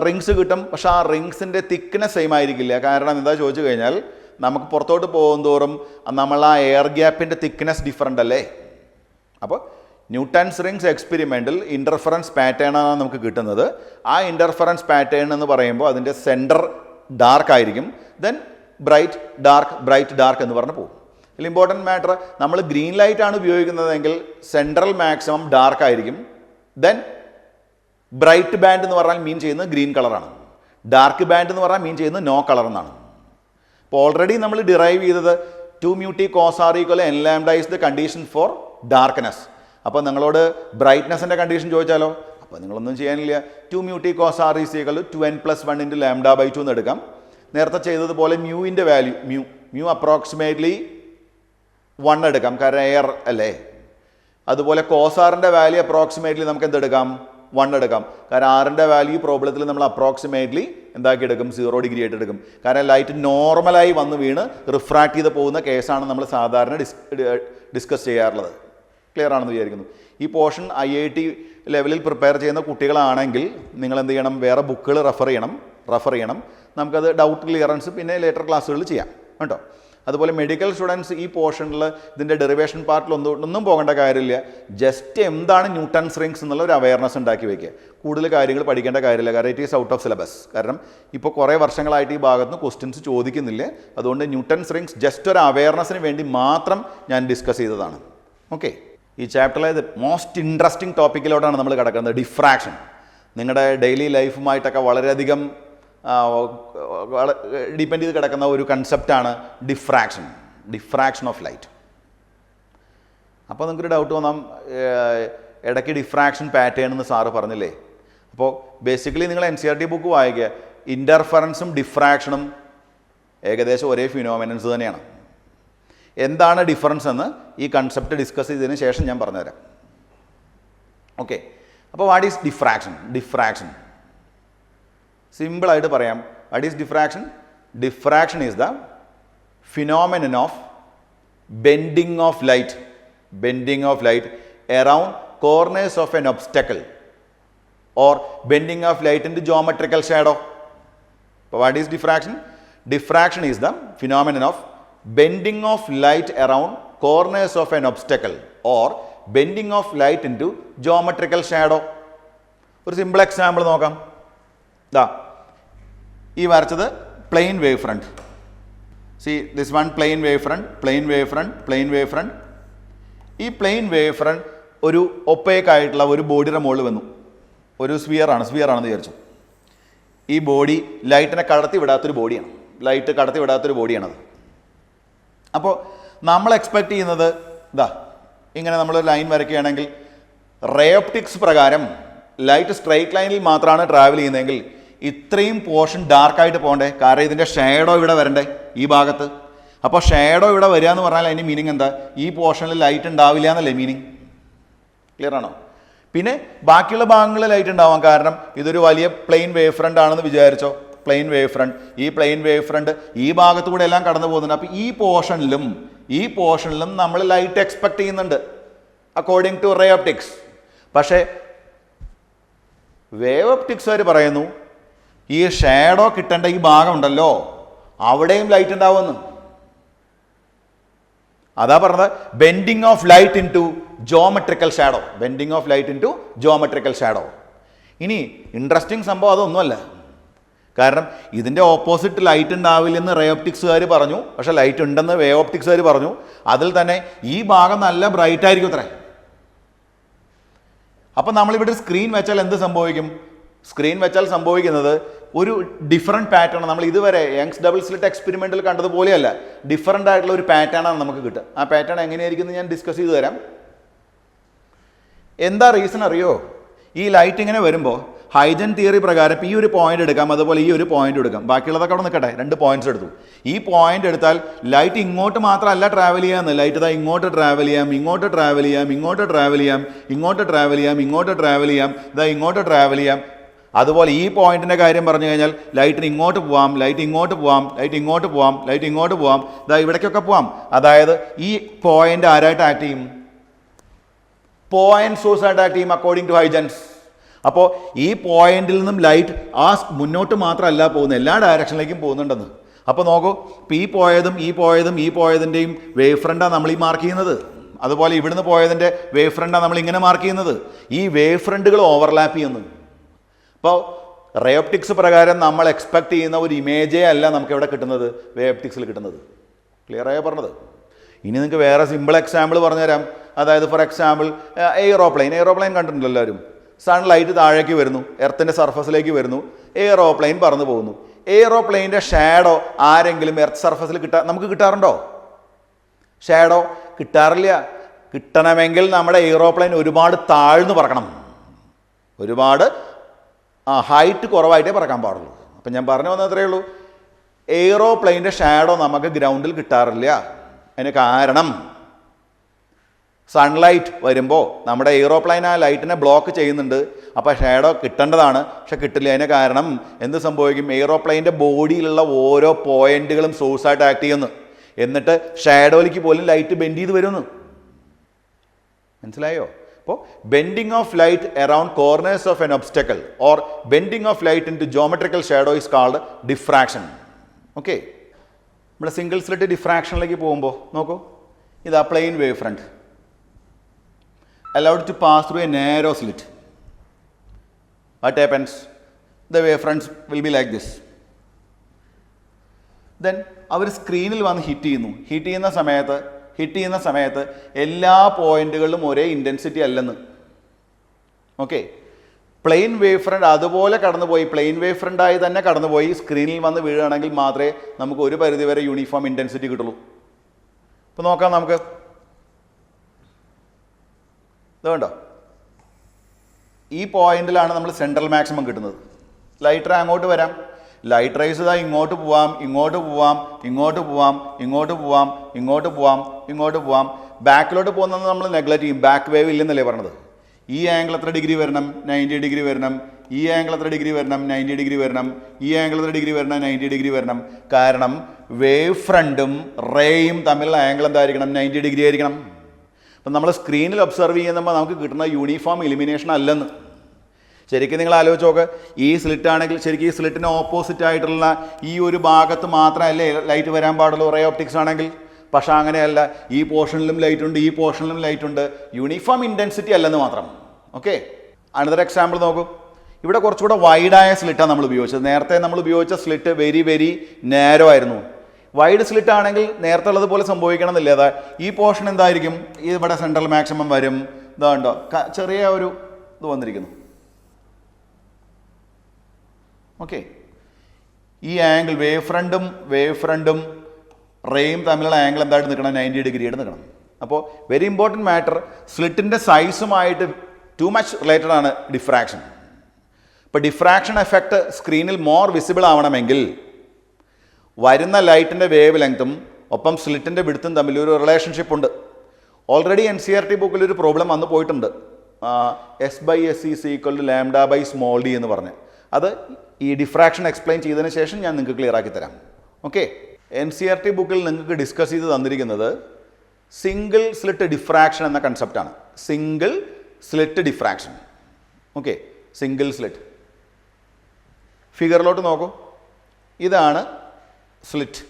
റിങ്സ് കിട്ടും. പക്ഷെ ആ റിങ്സിൻ്റെ തിക്നെസ് സെയിം ആയിരിക്കില്ല. കാരണം എന്താ ചോദിച്ചു കഴിഞ്ഞാൽ, നമുക്ക് പുറത്തോട്ട് പോകുന്നതോറും നമ്മൾ ആ എയർ ഗ്യാപ്പിൻ്റെ തിക്നെസ് ഡിഫറൻ്റ് അല്ലേ? അപ്പോൾ ന്യൂട്ടൺസ് റിങ്സ് എക്സ്പെരിമെൻറ്റിൽ ഇൻ്റർഫറൻസ് പാറ്റേൺ ആണ് നമുക്ക് കിട്ടുന്നത്. ആ ഇൻ്റർഫറൻസ് പാറ്റേൺ എന്ന് പറയുമ്പോൾ അതിൻ്റെ സെൻറ്റർ ഡാർക്ക് ആയിരിക്കും, ദെൻ ബ്രൈറ്റ് ഡാർക്ക് എന്ന് പറഞ്ഞ് പോകും. ഇതിൽ ഇമ്പോർട്ടൻറ്റ് മാറ്റർ, നമ്മൾ ഗ്രീൻ ലൈറ്റ് ആണ് ഉപയോഗിക്കുന്നതെങ്കിൽ സെൻട്രൽ മാക്സിമം ഡാർക്ക് ആയിരിക്കും. ദെൻ ബ്രൈറ്റ് ബാൻഡ് എന്ന് പറഞ്ഞാൽ മീൻ ചെയ്യുന്നത് ഗ്രീൻ കളറാണ്. ഡാർക്ക് ബാൻഡ് എന്ന് പറഞ്ഞാൽ മീൻ ചെയ്യുന്നത് നോ കളർ എന്നാണ്. അപ്പോൾ ഓൾറെഡി നമ്മൾ ഡിറൈവ് ചെയ്തത് 2 mu t cos r = n lambda is the condition for darkness. അപ്പോൾ നിങ്ങളോട് ബ്രൈറ്റ്നെസ്സിൻ്റെ കണ്ടീഷൻ ചോദിച്ചാലോ? അപ്പോൾ നിങ്ങളൊന്നും ചെയ്യാനില്ല. 2 mu t cos r = 2n + 1 × λ/2 എന്ന് എടുക്കാം. നേരത്തെ ചെയ്തതുപോലെ മ്യൂവിൻ്റെ വാല്യൂ മ്യൂ അപ്രോക്സിമേറ്റ്ലി 1 എടുക്കാം, കാരണം എയർ അല്ലേ. അതുപോലെ കോസാറിൻ്റെ വാല്യൂ അപ്രോക്സിമേറ്റ്ലി നമുക്ക് എന്തെടുക്കാം? 1 എടുക്കാം, കാരണം ആറിൻ്റെ വാല്യൂ പ്രോബ്ലത്തിൽ നമ്മൾ അപ്രോക്സിമേറ്റ്ലി എന്താക്കി എടുക്കും? 0 ഡിഗ്രി ആയിട്ട് എടുക്കും. കാരണം ലൈറ്റ് നോർമലായി വന്ന് വീണ് റിഫ്രാക്ട് ചെയ്ത് പോകുന്ന കേസാണ് നമ്മൾ സാധാരണ ഡിസ്കസ് ചെയ്യാറുള്ളത്. ക്ലിയർ ആണെന്ന് വിചാരിക്കുന്നു. ഈ പോർഷൻ IIT ലെവലിൽ പ്രിപ്പയർ ചെയ്യുന്ന കുട്ടികളാണെങ്കിൽ നിങ്ങൾ എന്ത് ചെയ്യണം? വേറെ ബുക്കുകൾ റെഫർ ചെയ്യണം. നമുക്കത് ഡൗട്ട് ക്ലിയറൻസ് പിന്നെ ലേറ്റർ ക്ലാസ്സുകളിൽ ചെയ്യാം കേട്ടോ. അതുപോലെ മെഡിക്കൽ സ്റ്റുഡൻസ് ഈ പോർഷനിൽ ഇതിൻ്റെ ഡെറിവേഷൻ പാർട്ടിൽ ഒന്നും പോകേണ്ട കാര്യമില്ല. ജസ്റ്റ് എന്താണ് ന്യൂട്ടൺസ് റിങ്സ് എന്നുള്ള ഒരു അവയർനെസ് ഉണ്ടാക്കി വയ്ക്കുക. കൂടുതൽ കാര്യങ്ങൾ പഠിക്കേണ്ട കാര്യമില്ല, കാരണം it is out of syllabus. കാരണം ഇപ്പോൾ കുറേ വർഷങ്ങളായിട്ട് ഈ ഭാഗത്ത് നിന്ന് ക്വസ്റ്റ്യൻസ് ചോദിക്കുന്നില്ല. അതുകൊണ്ട് ന്യൂട്ടൺസ് റിങ്സ് ജസ്റ്റ് ഒരു അവയർനെസ്സിന് വേണ്ടി മാത്രം ഞാൻ ഡിസ്കസ് ചെയ്തതാണ്. ഓക്കെ, ഈ ചാപ്റ്ററിലെ മോസ്റ്റ് ഇൻട്രസ്റ്റിംഗ് ടോപ്പിക്കിലോട്ടാണ് നമ്മൾ കിടക്കുന്നത്, ഡിഫ്രാക്ഷൻ. നിങ്ങളുടെ ഡെയിലി ലൈഫുമായിട്ടൊക്കെ വളരെയധികം ഡിപ്പെൻഡ് ചെയ്ത് കിടക്കുന്ന ഒരു കൺസെപ്റ്റാണ് ഡിഫ്രാക്ഷൻ ഓഫ് ലൈറ്റ്. അപ്പോൾ നിങ്ങൾക്കൊരു ഡൗട്ട് തോന്നാം, ഇടയ്ക്ക് ഡിഫ്രാക്ഷൻ പാറ്റേൺ എന്ന് സാറ് പറഞ്ഞില്ലേ? അപ്പോൾ ബേസിക്കലി നിങ്ങൾ NCERT ബുക്ക് വായിക്കുക, ഇൻ്റർഫറൻസും ഡിഫ്രാക്ഷനും ഏകദേശം ഒരേ ഫിനോമിനൻസ് തന്നെയാണ്. എന്താണ് ഡിഫറൻസ് എന്ന് ഈ കൺസെപ്റ്റ് ഡിസ്കസ് ചെയ്തതിന് ശേഷം ഞാൻ പറഞ്ഞുതരാം. ഓക്കെ, അപ്പോൾ വാട്ട് ഈസ് ഡിഫ്രാക്ഷൻ? സിമ്പിളായിട്ട് പറയാം. What is diffraction? Diffraction is the phenomenon of bending of light around corners of an obstacle or bending of light into geometrical shadow. So what is diffraction? Diffraction is the phenomenon of bending of light around corners of an obstacle or bending of light into geometrical shadow. ഒരു സിമ്പിൾ എക്സാമ്പിൾ നോക്കാം. ഈ വരച്ചത് plane wave front. See this one plane wave front. ഈ പ്ലെയിൻ വേവ് ഫ്രണ്ട് ഒരു ഒപ്പേക്ക് ആയിട്ടുള്ള ഒരു ബോഡിയുടെ മുകളിൽ വന്നു. ഒരു സ്ഫിയർ ആണെന്ന് വിചാരിച്ചു. ഈ ബോഡി ലൈറ്റിനെ കടത്തി വിടാത്തൊരു ബോഡിയാണത്. അപ്പോൾ നമ്മൾ എക്സ്പെക്റ്റ് ചെയ്യുന്നത് ഇങ്ങനെ നമ്മളൊരു ലൈൻ വരയ്ക്കുകയാണെങ്കിൽ റേ ഓപ്റ്റിക്സ് പ്രകാരം ലൈറ്റ് സ്ട്രൈറ്റ് ലൈനിൽ മാത്രമാണ് ട്രാവൽ ചെയ്യുന്നതെങ്കിൽ ഇത്രയും പോർഷൻ ഡാർക്കായിട്ട് പോകണ്ടേ, കാരണം ഇതിൻ്റെ ഷേഡോ ഇവിടെ വരണ്ടേ ഈ ഭാഗത്ത്. അപ്പോൾ ഷേഡോ ഇവിടെ വരിക എന്ന് പറഞ്ഞാൽ അതിൻ്റെ മീനിങ് എന്താ? ഈ പോർഷനിൽ ലൈറ്റ് ഉണ്ടാവില്ല എന്നല്ലേ മീനിങ്? ക്ലിയർ ആണോ? പിന്നെ ബാക്കിയുള്ള ഭാഗങ്ങളിൽ ലൈറ്റ് ഉണ്ടാവാം, കാരണം ഇതൊരു വലിയ പ്ലെയിൻ വേവ് ഫ്രണ്ട് ആണെന്ന് വിചാരിച്ചോ. പ്ലെയിൻ വേവ് ഫ്രണ്ട് ഈ ഭാഗത്തു കൂടെ എല്ലാം കടന്നു പോകുന്നുണ്ട്. അപ്പോൾ ഈ പോർഷനിലും നമ്മൾ ലൈറ്റ് എക്സ്പെക്ട് ചെയ്യുന്നുണ്ട് അക്കോർഡിംഗ് ടു റേ ഓപ്റ്റിക്സ്. പക്ഷേ വേവ് ഓപ്റ്റിക്സുകാർ പറയുന്നു ഈ ഷാഡോ കിട്ടേണ്ട ഈ ഭാഗം ഉണ്ടല്ലോ, അവിടെയും ലൈറ്റ് ഉണ്ടാവുമെന്ന്. അതാ പറഞ്ഞത് bending of light into geometrical shadow. Bending of light into geometrical shadow. ഇനി ഇൻട്രസ്റ്റിംഗ് സംഭവം അതൊന്നുമല്ല. കാരണം ഇതിൻ്റെ ഓപ്പോസിറ്റ് ലൈറ്റ് ഉണ്ടാവില്ലെന്ന് റേ ഓപ്റ്റിക്സുകാർ പറഞ്ഞു. പക്ഷേ ലൈറ്റ് ഉണ്ടെന്ന് വേ ഓപ്റ്റിക്സുകാർ പറഞ്ഞു. അതിൽ തന്നെ ഈ ഭാഗം നല്ല ബ്രൈറ്റ് ആയിരിക്കും അത്രേ. അപ്പം നമ്മളിവിടെ സ്ക്രീൻ വെച്ചാൽ എന്ത് സംഭവിക്കും? സ്ക്രീൻ വെച്ചാൽ സംഭവിക്കുന്നത് ഒരു ഡിഫറെൻറ്റ് പാറ്റേൺ. നമ്മൾ ഇതുവരെ യങ്സ് ഡബിൾ സ്ലിറ്റ് എക്സ്പെരിമെൻറ്റിൽ കണ്ടതുപോലെയല്ല, ഡിഫറൻ്റ് ആയിട്ടുള്ള ഒരു പാറ്റേണാണ് നമുക്ക് കിട്ടുക. ആ പാറ്റേൺ എങ്ങനെയായിരിക്കും എന്ന് ഞാൻ ഡിസ്കസ് ചെയ്ത് തരാം. എന്താ റീസൺ അറിയോ? ഈ ലൈറ്റ് ഇങ്ങനെ വരുമ്പോൾ ഹൈജൻ തിയറി പ്രകാരം ഈ ഒരു പോയിന്റ് എടുക്കാം, അതുപോലെ ഈ ഒരു പോയിന്റ് എടുക്കാം. ബാക്കിയുള്ളതൊക്കെ അവിടെ നിൽക്കട്ടെ. 2 പോയിന്റ്സ് എടുത്തു. ഈ പോയിന്റ് എടുത്താൽ ലൈറ്റ് ഇങ്ങോട്ട് മാത്രമല്ല ട്രാവൽ ചെയ്യാമെന്ന്. ലൈറ്റ് ഇതാ ഇങ്ങോട്ട് ട്രാവൽ ചെയ്യാം, ഇങ്ങോട്ട് ട്രാവൽ ചെയ്യാം, ഇങ്ങോട്ട് ട്രാവൽ ചെയ്യാം, ഇങ്ങോട്ട് ട്രാവൽ ചെയ്യാം, ഇങ്ങോട്ട് ട്രാവൽ ചെയ്യാം, ഇതാ ഇങ്ങോട്ട് ട്രാവൽ ചെയ്യാം. അതുപോലെ ഈ പോയിന്റിൻ്റെ കാര്യം പറഞ്ഞു കഴിഞ്ഞാൽ ലൈറ്റിന് ഇങ്ങോട്ട് പോവാം, ലൈറ്റ് ഇങ്ങോട്ട് പോവാം, ലൈറ്റ് ഇങ്ങോട്ട് പോവാം, ലൈറ്റ് ഇങ്ങോട്ട് പോവാം, ഇതാ ഇവിടേക്കൊക്കെ പോവാം. അതായത് ഈ പോയിന്റ് ആരായിട്ട് ആക്ട് ചെയ്യും? പോയിന്റ് സോഴ്സ് ആയിട്ട് ആക്ട് ചെയ്യും അക്കോർഡിംഗ് ടു ഹൈജൻസ്. അപ്പോൾ ഈ പോയിന്റിൽ നിന്നും ലൈറ്റ് ആ മുന്നോട്ട് മാത്രമല്ല പോകുന്നത്, എല്ലാ ഡയറക്ഷനിലേക്കും പോകുന്നുണ്ടെന്ന്. അപ്പോൾ നോക്കൂ, ഇപ്പോൾ ഈ പോയതും ഈ പോയതും ഈ പോയതിൻ്റെയും വേവ് ഫ്രണ്ടാണ് നമ്മൾ ഈ മാർക്ക് ചെയ്യുന്നത്. അതുപോലെ ഇവിടുന്ന് പോയതിൻ്റെ വേവ് ഫ്രണ്ടാണ് നമ്മൾ ഇങ്ങനെ മാർക്ക് ചെയ്യുന്നത്. ഈ വേവ് ഫ്രണ്ടുകൾ ഓവർലാപ്പ് ചെയ്യുന്നു. അപ്പോൾ റേ ഓപ്റ്റിക്സ് പ്രകാരം നമ്മൾ എക്സ്പെക്ട് ചെയ്യുന്ന ഒരു ഇമേജേ അല്ല നമുക്ക് ഇവിടെ കിട്ടുന്നത്, വേ ഓപ്റ്റിക്സിൽ കിട്ടുന്നത്. ക്ലിയറായോ പറഞ്ഞത്? ഇനി നിങ്ങൾക്ക് വേറെ സിമ്പിൾ എക്സാമ്പിൾ പറഞ്ഞുതരാം. അതായത് ഫോർ എക്സാമ്പിൾ എയ്റോപ്ലെയിൻ കണ്ടിട്ടുണ്ടല്ലോ എല്ലാവരും. സൺലൈറ്റ് താഴേക്ക് വരുന്നു, എർത്തിൻ്റെ സർഫസിലേക്ക് വരുന്നു, എയ്റോപ്ലെയിൻ പറന്നു പോകുന്നു. എയ്റോപ്ലെയിൻ്റെ ഷാഡോ ആരെങ്കിലും എർത്ത് സർഫസിൽ നമുക്ക് കിട്ടാറുണ്ടോ? ഷാഡോ കിട്ടാറില്ല. കിട്ടണമെങ്കിൽ നമ്മുടെ എയ്റോപ്ലെയിൻ ഒരുപാട് താഴ്ന്നു പറക്കണം, ഒരുപാട് ഹൈറ്റ് കുറവായിട്ടേ പറക്കാൻ പാടുള്ളൂ. അപ്പം ഞാൻ പറഞ്ഞു വന്നത് അത്രയേ ഉള്ളൂ. എയ്റോപ്ലെയിൻ്റെ ഷാഡോ നമുക്ക് ഗ്രൗണ്ടിൽ കിട്ടാറില്ല. അതിന് കാരണം സൺലൈറ്റ് വരുമ്പോൾ നമ്മുടെ എയ്റോപ്ലെയിൻ ആ ലൈറ്റിനെ ബ്ലോക്ക് ചെയ്യുന്നുണ്ട്. അപ്പോൾ ഷാഡോ കിട്ടേണ്ടതാണ്, പക്ഷെ കിട്ടില്ല. അതിന് കാരണം എന്ത് സംഭവിക്കും? എയ്റോപ്ലെയിൻ്റെ ബോഡിയിലുള്ള ഓരോ പോയിന്റുകളും സോഴ്സായിട്ട് ആക്ട് ചെയ്യുന്നു. എന്നിട്ട് ഷാഡോയിലേക്ക് പോലും ലൈറ്റ് ബെൻഡ് ചെയ്ത് വരുന്നു. മനസ്സിലായോ? അപ്പോൾ bending of light around corners of an obstacle or bending of light into geometrical shadow is called diffraction. Okay, നമ്മുടെ സിംഗിൾ സ്ലിറ്റ് ഡിഫ്രാക്ഷനിലേക്ക് പോകുമ്പോൾ നോക്കൂ, ഇതാ plane wave front allowed to pass through a narrow slit. What happens? The wavefronts will be like this. Then അവർ സ്ക്രീനിൽ വന്ന് ഹിറ്റ് ചെയ്യുന്ന സമയത്ത് എല്ലാ പോയിന്റുകളിലും ഒരേ ഇൻറ്റൻസിറ്റി അല്ലെന്ന്. ഓക്കെ, പ്ലെയിൻ വേവ് ഫ്രണ്ട് അതുപോലെ കടന്നുപോയി, പ്ലെയിൻ വേവ് ഫ്രണ്ടായി തന്നെ കടന്നുപോയി സ്ക്രീനിൽ വന്ന് വീഴുകയാണെങ്കിൽ മാത്രമേ നമുക്ക് ഒരു പരിധിവരെ യൂണിഫോം ഇൻറ്റൻസിറ്റി കിട്ടുള്ളൂ. ഇപ്പോൾ നോക്കാം നമുക്ക്. ഇതുകൊണ്ടോ, ഈ പോയിന്റിലാണ് നമ്മൾ സെൻട്രൽ മാക്സിമം കിട്ടുന്നത്. ലൈറ്റ് റേ അങ്ങോട്ട് വരാം, ലൈറ്റ് റേസ് ഇതാ ഇങ്ങോട്ട് പോവാം, ഇങ്ങോട്ട് പോവാം, ഇങ്ങോട്ട് പോവാം, ഇങ്ങോട്ട് പോവാം, ഇങ്ങോട്ട് പോവാം, ഇങ്ങോട്ട് പോവാം. ബാക്കിലോട്ട് പോകുന്നത് നമ്മൾ നെഗ്ലക്റ്റ് ചെയ്യും. ബാക്ക് വേവ് ഇല്ലെന്നല്ലേ പറഞ്ഞത്. ഈ ആംഗിൾ എത്ര ഡിഗ്രി വരണം? 90 ഡിഗ്രി വരണം. ഈ ആംഗിൾ എത്ര ഡിഗ്രി വരണം? 90 ഡിഗ്രി വരണം. ഈ ആംഗിൾ എത്ര ഡിഗ്രി വരണം? 90 ഡിഗ്രി വരണം. കാരണം വേവ് ഫ്രണ്ടും റേയും തമ്മിലുള്ള ആംഗിൾ എന്തായിരിക്കണം? 90 ഡിഗ്രി ആയിരിക്കണം. അപ്പം നമ്മൾ സ്ക്രീനിൽ ഒബ്സർവ് ചെയ്യുമ്പോൾ നമുക്ക് കിട്ടുന്ന യൂണിഫോം ഇലിമിനേഷൻ അല്ലെന്ന്. ശരിക്കും നിങ്ങൾ ആലോചിച്ച് നോക്ക്, ഈ സ്ലിറ്റ് ആണെങ്കിൽ ശരിക്കും ഈ സ്ലിറ്റിന് ഓപ്പോസിറ്റ് ആയിട്ടുള്ള ഈ ഒരു ഭാഗത്ത് മാത്രമല്ലേ ലൈറ്റ് വരാൻ പാടുള്ളൂ റേ ഓപ്റ്റിക്സ് ആണെങ്കിൽ. പക്ഷേ അങ്ങനെയല്ല, ഈ പോർഷനിലും ലൈറ്റ് ഉണ്ട്, ഈ പോർഷനിലും ലൈറ്റ് ഉണ്ട്. യൂണിഫോം ഇൻറ്റൻസിറ്റി അല്ലെന്ന് മാത്രം. ഓക്കെ, അനദർ എക്സാമ്പിൾ നോക്കൂ. ഇവിടെ കുറച്ചുകൂടെ വൈഡായ സ്ലിറ്റാണ് നമ്മൾ ഉപയോഗിച്ചത്. നേരത്തെ നമ്മൾ ഉപയോഗിച്ച സ്ലിറ്റ് വെരി വെരി നാരോ ആയിരുന്നു. വൈഡ് സ്ലിറ്റ് ആണെങ്കിൽ നേരത്തെ ഉള്ളതുപോലെ സംഭവിക്കണം എന്നില്ല. അതാ ഈ പോർഷൻ എന്തായിരിക്കും? ഇവിടെ സെൻട്രൽ മാക്സിമം വരും. ഇതാണ്ടോ ചെറിയ ഒരു ഇത് വന്നിരിക്കുന്നു. ഓക്കെ, ഈ ആംഗിൾ വേവ് ഫ്രണ്ടും റേയും തമ്മിലുള്ള ആംഗിൾ എന്തായിട്ട് നിൽക്കണം? 90 ഡിഗ്രിയായിട്ട് നിൽക്കണം. അപ്പോൾ വെരി ഇമ്പോർട്ടൻറ്റ് മാറ്റർ, സ്ലിറ്റിൻ്റെ സൈസുമായിട്ട് ടു മച്ച് റിലേറ്റഡ് ആണ് ഡിഫ്രാക്ഷൻ. ഇപ്പോൾ ഡിഫ്രാക്ഷൻ എഫക്റ്റ് സ്ക്രീനിൽ മോർ വിസിബിൾ ആവണമെങ്കിൽ വരുന്ന ലൈറ്റിൻ്റെ വേവ് ലെങ്ത്തും ഒപ്പം സ്ലിറ്റിൻ്റെ വിഡ്ത്തും തമ്മിൽ ഒരു റിലേഷൻഷിപ്പ് ഉണ്ട്. ഓൾറെഡി NCERT ബുക്കിൽ ഒരു പ്രോബ്ലം വന്നു പോയിട്ടുണ്ട്. S/S is equal to λ/d എന്ന് പറഞ്ഞ്. അത് ഈ ഡിഫ്രാക്ഷൻ എക്സ്പ്ലെയിൻ ചെയ്തതിന് ശേഷം ഞാൻ നിങ്ങൾക്ക് ക്ലിയർ ആക്കി തരാം. ഓക്കെ, NCERT ബുക്കിൽ നിങ്ങൾക്ക് ഡിസ്കസ് ചെയ്ത് തന്നിരിക്കുന്നത് സിംഗിൾ സ്ലിറ്റ് ഡിഫ്രാക്ഷൻ എന്ന കൺസെപ്റ്റാണ്. Single slit diffraction. Okay, single slit. ഫിഗറിലോട്ട് നോക്കൂ. ഇതാണ് സ്ലിറ്റ്,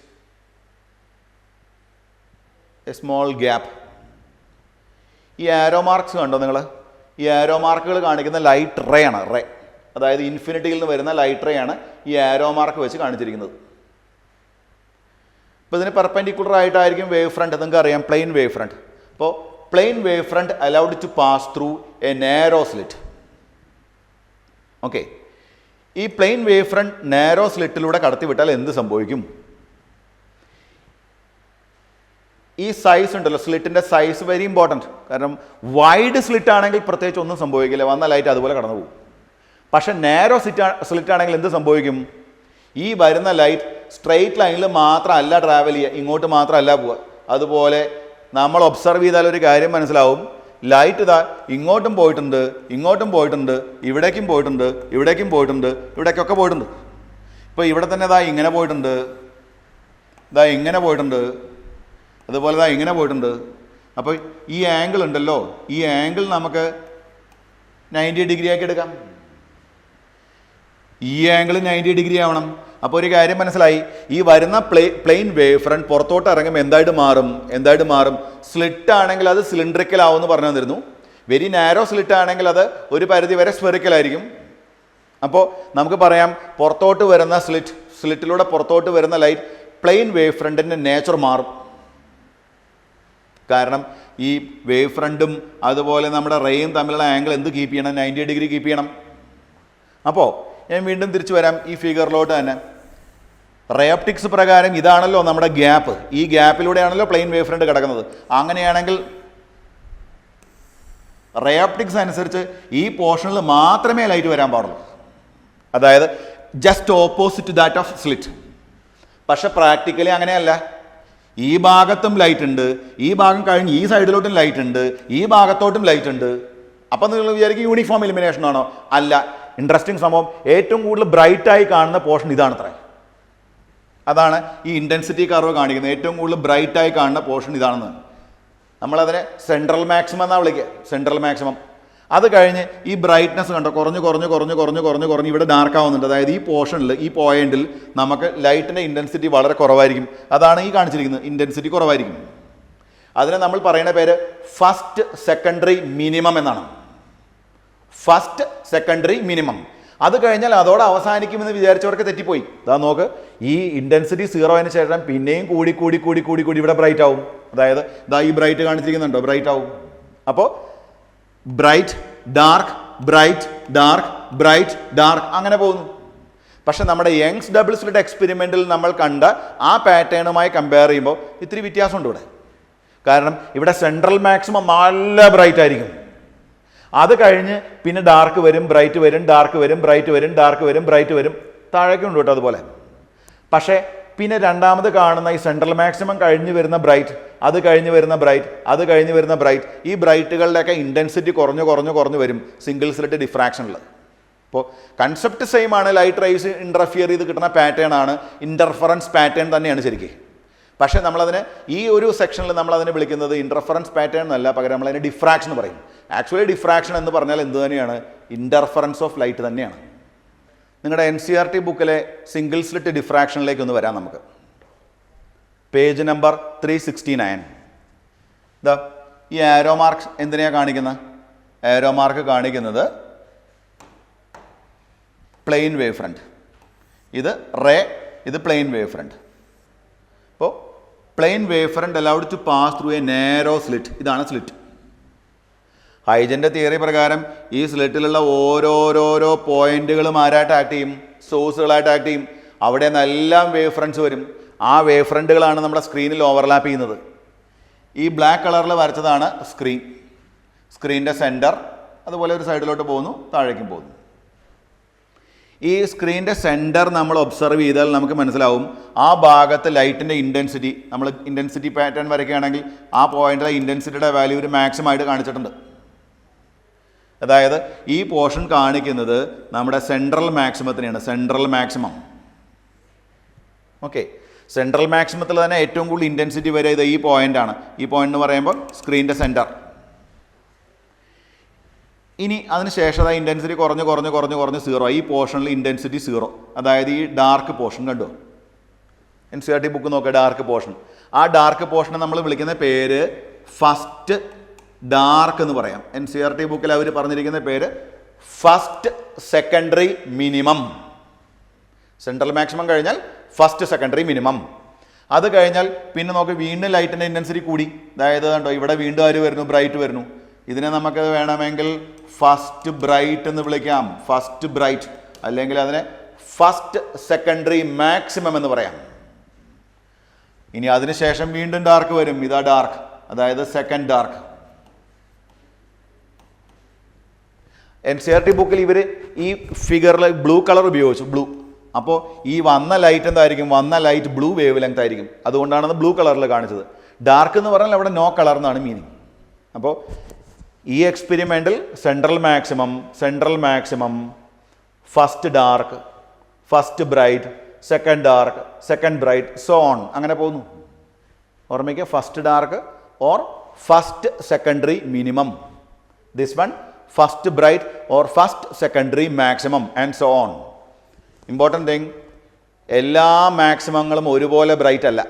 എ സ്മോൾ ഗ്യാപ്പ്. ഈ ആരോ മാർക്സ് കണ്ടോ നിങ്ങൾ? ഈ ആരോ മാർക്കുകൾ കാണിക്കുന്ന ലൈറ്റ് റേ ആണ്. റേ അതായത് ഇൻഫിനിറ്റിയിൽ നിന്ന് വരുന്ന ലൈറ്റ് റേ ആണ് ഈ ആരോ മാർക്ക് വെച്ച് കാണിച്ചിരിക്കുന്നത്. അപ്പോൾ ഇതിന് പെർപെൻഡിക്കുലർ ആയിട്ടായിരിക്കും വേവ് ഫ്രണ്ട്. നിങ്ങൾക്ക് അറിയാം പ്ലെയിൻ വേവ് ഫ്രണ്ട്. അപ്പോൾ plane wave front allowed to pass through a narrow slit. Okay, ഈ പ്ലെയിൻ വേവ് ഫ്രണ്ട് നാരോ സ്ലിറ്റിലൂടെ കടത്തിവിട്ടാൽ എന്ത് സംഭവിക്കും? ഈ സൈസ് ഉണ്ടല്ലോ, സ്ലിറ്റിൻ്റെ സൈസ് വെരി ഇമ്പോർട്ടൻറ്റ്. കാരണം വൈഡ് സ്ലിറ്റ് ആണെങ്കിൽ പ്രത്യേകിച്ച് ഒന്നും സംഭവിക്കില്ല, വന്ന ലൈറ്റ് അതുപോലെ കടന്നു പോകും. പക്ഷെ നാരോ സ്ലിറ്റ് ആണെങ്കിൽ എന്ത് സംഭവിക്കും? ഈ വരുന്ന ലൈറ്റ് സ്ട്രെയിറ്റ് ലൈനിൽ മാത്രമല്ല ട്രാവൽ ചെയ്യുക, ഇങ്ങോട്ട് മാത്രമല്ല പോവുക. അതുപോലെ നമ്മൾ ഒബ്സർവ് ചെയ്താൽ ഒരു കാര്യം മനസ്സിലാവും, ലൈറ്റ് ഇതാ ഇങ്ങോട്ടും പോയിട്ടുണ്ട്, ഇങ്ങോട്ടും പോയിട്ടുണ്ട്, ഇവിടേക്കും പോയിട്ടുണ്ട്, ഇവിടേക്കും പോയിട്ടുണ്ട്, ഇവിടേക്കൊക്കെ പോയിട്ടുണ്ട്. ഇപ്പോൾ ഇവിടെ തന്നെ ഇതാ ഇങ്ങനെ പോയിട്ടുണ്ട്, ഇതാ ഇങ്ങനെ പോയിട്ടുണ്ട്, അതുപോലെ ഇതാ ഇങ്ങനെ പോയിട്ടുണ്ട്. അപ്പോൾ ഈ ആംഗിൾ ഉണ്ടല്ലോ, ഈ ആംഗിൾ നമുക്ക് 90 ഡിഗ്രി ആക്കി എടുക്കാം. ഈ ആംഗിൾ 90 ഡിഗ്രി ആവണം. അപ്പോൾ ഒരു കാര്യം മനസ്സിലായി, ഈ വരുന്ന പ്ലെയിൻ വേവ് ഫ്രണ്ട് പുറത്തോട്ട് ഇറങ്ങുമ്പോൾ എന്തായിട്ട് മാറും? സ്ലിറ്റ് ആണെങ്കിൽ അത് സിലിണ്ടറിക്കൽ ആവും എന്ന് പറഞ്ഞു തന്നിരുന്നു. വെരി നാരോ സ്ലിറ്റ് ആണെങ്കിൽ അത് ഒരു പരിധി വരെ സ്ഫെറിക്കൽ ആയിരിക്കും. അപ്പോൾ നമുക്ക് പറയാം പുറത്തോട്ട് വരുന്ന സ്ലിറ്റിലൂടെ പുറത്തോട്ട് വരുന്ന ലൈറ്റ് പ്ലെയിൻ വേവ് ഫ്രണ്ടിൻ്റെ നേച്ചർ മാറും. കാരണം ഈ വേവ് ഫ്രണ്ടും അതുപോലെ നമ്മുടെ റേയും തമ്മിലുള്ള ആംഗിൾ എന്ത് കീപ്പ് ചെയ്യണം? 90 ഡിഗ്രി കീപ്പ് ചെയ്യണം. അപ്പോൾ ഞാൻ വീണ്ടും തിരിച്ചു വരാം ഈ ഫിഗറിലോട്ട് തന്നെ. റേ ഒപ്റ്റിക്സ് പ്രകാരം ഇതാണല്ലോ നമ്മുടെ ഗ്യാപ്പ്, ഈ ഗ്യാപ്പിലൂടെയാണല്ലോ പ്ലെയിൻ വേവ് ഫ്രണ്ട് കിടക്കുന്നത്. അങ്ങനെയാണെങ്കിൽ റേ ഒപ്റ്റിക്സ് അനുസരിച്ച് ഈ പോർഷനിൽ മാത്രമേ ലൈറ്റ് വരാൻ പാടുള്ളൂ, അതായത് just opposite that of slit. പക്ഷെ പ്രാക്ടിക്കലി അങ്ങനെയല്ല. ഈ ഭാഗത്തും ലൈറ്റ് ഉണ്ട്, ഈ ഭാഗം കഴിഞ്ഞ് ഈ സൈഡിലോട്ടും ലൈറ്റ് ഉണ്ട്, ഈ ഭാഗത്തോട്ടും ലൈറ്റ് ഉണ്ട്. അപ്പം നിങ്ങൾ വിചാരിക്കും യൂണിഫോം ഇലിമിനേഷൻ ആണോ? അല്ല. ഇൻട്രസ്റ്റിംഗ് സംഭവം, ഏറ്റവും കൂടുതൽ ബ്രൈറ്റായി കാണുന്ന പോർഷൻ ഇതാണത്രേ. അതാണ് ഈ ഇൻറ്റൻസിറ്റി കർവ് കാണിക്കുന്നത്. ഏറ്റവും കൂടുതൽ ബ്രൈറ്റായി കാണുന്ന പോർഷൻ ഇതാണെന്ന്. നമ്മളതിനെ സെൻട്രൽ മാക്സിമം എന്നാണ് വിളിക്കുക, സെൻട്രൽ മാക്സിമം. അത് കഴിഞ്ഞ് ഈ ബ്രൈറ്റ്നസ് കണ്ടോ കുറഞ്ഞ് ഇവിടെ ഡാർക്ക് ആവുന്നുണ്ട്. അതായത് ഈ പോർഷനിൽ, ഈ പോയിന്റിൽ നമുക്ക് ലൈറ്റിൻ്റെ ഇൻറ്റൻസിറ്റി വളരെ കുറവായിരിക്കും. അതാണ് ഈ കാണിച്ചിരിക്കുന്നത്, ഇൻറ്റൻസിറ്റി കുറവായിരിക്കും. അതിനെ നമ്മൾ പറയുന്ന പേര് ഫസ്റ്റ് സെക്കൻഡറി മിനിമം എന്നാണ്. First secondary minimum. അത് കഴിഞ്ഞാൽ അതോടെ അവസാനിക്കുമെന്ന് വിചാരിച്ചവർക്ക് തെറ്റിപ്പോയി. ഇതാ നോക്ക്, ഈ ഇൻറ്റൻസിറ്റി 0 ശേഷം പിന്നെയും കൂടി ഇവിടെ ബ്രൈറ്റ് ആവും. അതായത് ഇതാ ഈ ബ്രൈറ്റ് കാണിച്ചിരിക്കുന്നുണ്ടോ, ബ്രൈറ്റ് ആവും. അപ്പോൾ bright dark bright dark bright dark അങ്ങനെ പോകുന്നു. പക്ഷെ നമ്മുടെ യങ്സ് ഡബിൾ സ്ലിറ്റ് എക്സ്പെരിമെൻറ്റിൽ നമ്മൾ കണ്ട ആ പാറ്റേണുമായി കമ്പയർ ചെയ്യുമ്പോൾ ഇത്തിരി വ്യത്യാസമുണ്ട് ഇവിടെ. കാരണം ഇവിടെ സെൻട്രൽ മാക്സിമം നല്ല ബ്രൈറ്റ് ആയിരിക്കും. അത് കഴിഞ്ഞ് പിന്നെ ഡാർക്ക് വരും, ബ്രൈറ്റ് വരും, ഡാർക്ക് വരും, ബ്രൈറ്റ് വരും, ഡാർക്ക് വരും, ബ്രൈറ്റ് വരും, താഴേക്കുണ്ട് കേട്ടോ അതുപോലെ. പക്ഷേ പിന്നെ രണ്ടാമത് കാണുന്ന ഈ സെൻട്രൽ മാക്സിമം കഴിഞ്ഞ് വരുന്ന ബ്രൈറ്റ്, അത് കഴിഞ്ഞ് വരുന്ന ബ്രൈറ്റ്, അത് കഴിഞ്ഞ് വരുന്ന ബ്രൈറ്റ്, ഈ ബ്രൈറ്റുകളുടെയൊക്കെ ഇൻറ്റൻസിറ്റി കുറഞ്ഞു വരും സിംഗിൾ സ്ലിറ്റ് ഡിഫ്രാക്ഷനിൽ. അപ്പോൾ കൺസെപ്റ്റ് സെയിം ആണ്, ലൈറ്റ് റേസ് ഇൻ്റർഫിയർ ചെയ്ത് കിട്ടുന്ന പാറ്റേൺ ആണ്, ഇൻ്റർഫറൻസ് പാറ്റേൺ തന്നെയാണ് ശരിക്കും. പക്ഷേ നമ്മളതിനെ ഈ ഒരു സെക്ഷനിൽ നമ്മളതിനെ വിളിക്കുന്നത് ഇൻ്റർഫറൻസ് പാറ്റേൺ എന്നല്ല, പകരം നമ്മളതിനെ ഡിഫ്രാക്ഷൻ എന്ന് പറയും. ആക്ച്വലി ഡിഫ്രാക്ഷൻ എന്ന് പറഞ്ഞാൽ എന്ത് തന്നെയാണ്? ഇൻ്റർഫറൻസ് ഓഫ് ലൈറ്റ് തന്നെയാണ്. നിങ്ങളുടെ NCERT ബുക്കിലെ സിംഗിൾ സ്ലിറ്റ് ഡിഫ്രാക്ഷനിലേക്ക് ഒന്ന് വരാം നമുക്ക്. Page number 369. ഇതാ ഈ ആരോ മാർക്ക് എന്തിനെയാണ് കാണിക്കുന്നത്? ആരോ മാർക്ക് കാണിക്കുന്നത് പ്ലെയിൻ വേവ് ഫ്രണ്ട്. ഇത് റേ, ഇത് പ്ലെയിൻ വേവ് ഫ്രണ്ട്. അപ്പോൾ plane wave front allowed to pass through a narrow slit. ഇതാണ് സ്ലിറ്റ്. ഹൈജൻ്റെ തിയറി പ്രകാരം ഈ സ്ലിറ്റിലുള്ള ഓരോരോരോ പോയിന്റുകളും ആരായിട്ട് ആക്ട് ചെയ്യും? സോഴ്സുകളായിട്ട് ആക്ട് ചെയ്യും. അവിടെ നിന്നെല്ലാം വേവ് ഫ്രണ്ട്സ് വരും. ആ വേവ് ഫ്രണ്ടുകളാണ് നമ്മുടെ സ്ക്രീനിൽ ഓവർലാപ്പ് ചെയ്യുന്നത്. ഈ ബ്ലാക്ക് കളറിൽ വരച്ചതാണ് സ്ക്രീൻ. സ്ക്രീനിൻ്റെ സെൻറ്റർ, അതുപോലെ ഒരു സൈഡിലോട്ട് പോകുന്നു, താഴേക്കും പോകുന്നു. ഈ സ്ക്രീനിൻ്റെ സെൻറ്റർ നമ്മൾ ഒബ്സർവ് ചെയ്താൽ നമുക്ക് മനസ്സിലാവും ആ ഭാഗത്ത് ലൈറ്റിൻ്റെ ഇൻറ്റൻസിറ്റി, നമ്മൾ ഇൻറ്റൻസിറ്റി പാറ്റേൺ വരയ്ക്കുകയാണെങ്കിൽ ആ പോയിന്റിലെ ഇൻറ്റൻസിറ്റിയുടെ വാല്യൂ ഒരു മാക്സിമം ആയിട്ട് കാണിച്ചിട്ടുണ്ട്. അതായത് ഈ പോർഷൻ കാണിക്കുന്നത് നമ്മുടെ സെൻട്രൽ മാക്സിമത്തിനെയാണ്, സെൻട്രൽ മാക്സിമം. ഓക്കെ, സെൻട്രൽ മാക്സിമത്തിൽ തന്നെ ഏറ്റവും കൂടുതൽ ഇൻറ്റൻസിറ്റി വരെ ഇത് ഈ പോയിൻ്റാണ്. ഈ പോയിന്റ് എന്ന് പറയുമ്പോൾ സ്ക്രീനിൻ്റെ സെൻറ്റർ. ഇനി അതിനുശേഷം ഇൻറ്റൻസിറ്റി കുറഞ്ഞ് 0. ഈ പോർഷനിൽ ഇൻറ്റൻസിറ്റി 0. അതായത് ഈ ഡാർക്ക് പോർഷൻ കണ്ടോ, NCERT ബുക്ക് നോക്കുക, ഡാർക്ക് പോർഷൻ. ആ ഡാർക്ക് പോർഷനെ നമ്മൾ വിളിക്കുന്ന പേര് ഫസ്റ്റ് ഡാർക്ക് എന്ന് പറയാം. NCERT ബുക്കിൽ അവർ പറഞ്ഞിരിക്കുന്ന പേര് first secondary minimum. Central maximum കഴിഞ്ഞാൽ ഫസ്റ്റ് സെക്കൻഡറി മിനിമം. അത് കഴിഞ്ഞാൽ പിന്നെ നമുക്ക് വീണ്ടും ലൈറ്റിൻ്റെ ഇൻറ്റൻസിറ്റി കൂടി. അതായത് കണ്ടോ ഇവിടെ വീണ്ടും ആര് വരുന്നു, ബ്രൈറ്റ് വരുന്നു. ഇതിനെ നമുക്ക് വേണമെങ്കിൽ ഫസ്റ്റ് ബ്രൈറ്റ് എന്ന് വിളിക്കാം, ഫസ്റ്റ് ബ്രൈറ്റ്, അല്ലെങ്കിൽ അതിനെ ഫസ്റ്റ് സെക്കൻഡറി മാക്സിമം എന്ന് പറയാം. ഇനി അതിനുശേഷം വീണ്ടും ഡാർക്ക് വരും, ഇതാ ഡാർക്ക്, അതായത് സെക്കൻഡ് ഡാർക്ക്. NCERT ബുക്കിൽ ഇവർ ഈ ഫിഗറിൽ ബ്ലൂ കളർ ഉപയോഗിച്ചു, ബ്ലൂ. അപ്പോൾ ഈ വന്ന ലൈറ്റ് എന്തായിരിക്കും, വന്ന ലൈറ്റ് ബ്ലൂ വേവ് ലെങ്ത് ആയിരിക്കും. അതുകൊണ്ടാണ് ബ്ലൂ കളറിൽ കാണിച്ചത്. ഡാർക്ക് എന്ന് പറഞ്ഞാൽ അവിടെ നോ കളർ എന്നാണ് മീനിങ്. അപ്പോൾ ഈ എക്സ്പെരിമെൻറ്റിൽ central maximum, first dark, first bright, second dark, second bright, so on, അങ്ങനെ പോകുന്നു. ഓർമ്മിക്കുക, first dark or first secondary minimum, this one first bright or first secondary maximum and so on. Important thing, എല്ലാ മാക്സിമങ്ങളും ഒരുപോലെ ബ്രൈറ്റ് അല്ല,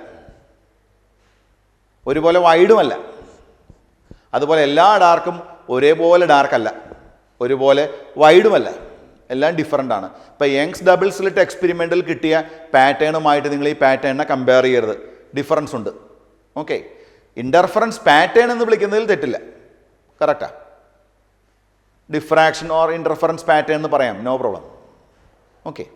ഒരുപോലെ വൈഡുമല്ല. അതുപോലെ എല്ലാ ഡാർക്കും ഒരേപോലെ ഡാർക്കല്ല, ഒരുപോലെ വൈഡുമല്ല, എല്ലാം ഡിഫറൻ്റ് ആണ്. ഇപ്പോൾ യങ്സ് ഡബിൾ സ്ലിറ്റ് എക്സ്പെരിമെൻറ്റിൽ കിട്ടിയ പാറ്റേണുമായിട്ട് നിങ്ങൾ ഈ പാറ്റേണിനെ കമ്പയർ ചെയ്യരുത്, ഡിഫറൻസ് ഉണ്ട്. ഓക്കെ, ഇൻ്റർഫറൻസ് പാറ്റേൺ എന്ന് വിളിക്കുന്നതിൽ തെറ്റില്ല, correct. Diffraction or interference pattern എന്ന് പറയാം, നോ പ്രോബ്ലം. ഓക്കെ.